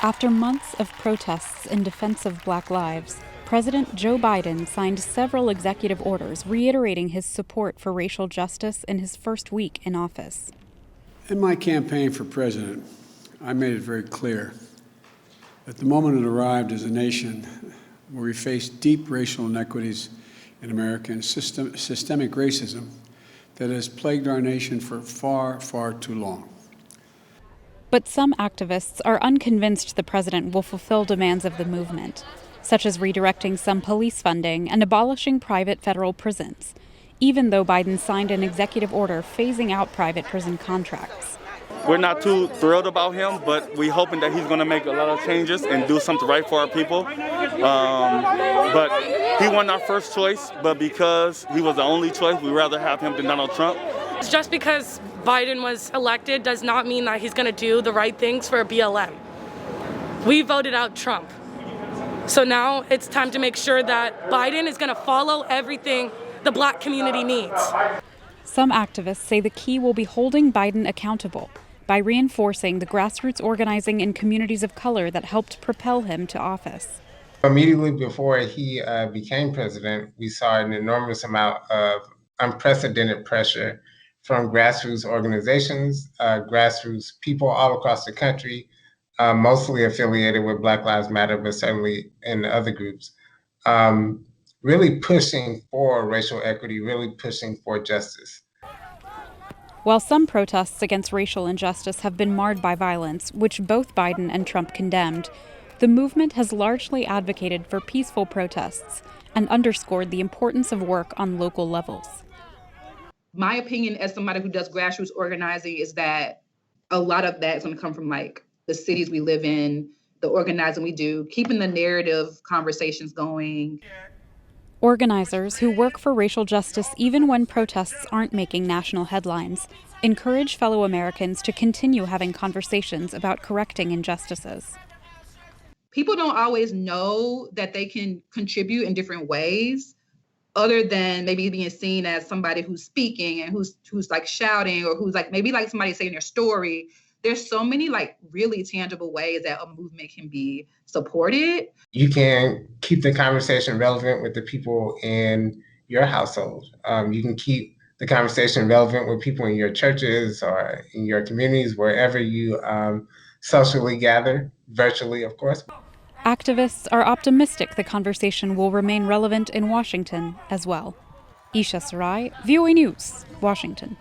After months of protests in defense of Black lives, President Joe Biden signed several executive orders reiterating his support for racial justice in his first week in office. In my campaign for president, I made it very clear that the moment had arrived as a nation where we face deep racial inequities in America and systemic racism that has plagued our nation for far, far too long. But some activists are unconvinced the president will fulfill demands of the movement, such as redirecting some police funding and abolishing private federal prisons, even though Biden signed an executive order phasing out private prison contracts. We're not too thrilled about him, but we're hoping that he's going to make a lot of changes and do something right for our people. But he wasn't our first choice, but because he was the only choice, we'd rather have him than Donald Trump. Just because Biden was elected does not mean that he's going to do the right things for BLM. We voted out Trump. So now it's time to make sure that Biden is going to follow everything the Black community needs. Some activists say the key will be holding Biden accountable by reinforcing the grassroots organizing in communities of color that helped propel him to office. Immediately before he became president, we saw an enormous amount of unprecedented pressure from grassroots organizations, grassroots people all across the country, mostly affiliated with Black Lives Matter, but certainly in other groups, really pushing for racial equity, really pushing for justice. While some protests against racial injustice have been marred by violence, which both Biden and Trump condemned, the movement has largely advocated for peaceful protests and underscored the importance of work on local levels. My opinion as somebody who does grassroots organizing is that a lot of that is going to come from like the cities we live in, the organizing we do, keeping the narrative conversations going. Organizers who work for racial justice even when protests aren't making national headlines encourage fellow Americans to continue having conversations about correcting injustices. People don't always know that they can contribute in different ways, other than maybe being seen as somebody who's speaking and who's like shouting, or who's like maybe like somebody saying their story. There's so many like really tangible ways that a movement can be supported. You can keep the conversation relevant with the people in your household. You can keep the conversation relevant with people in your churches or in your communities, wherever you socially gather, virtually, of course. Activists are optimistic the conversation will remain relevant in Washington as well. Isha Sarai, VOA News, Washington.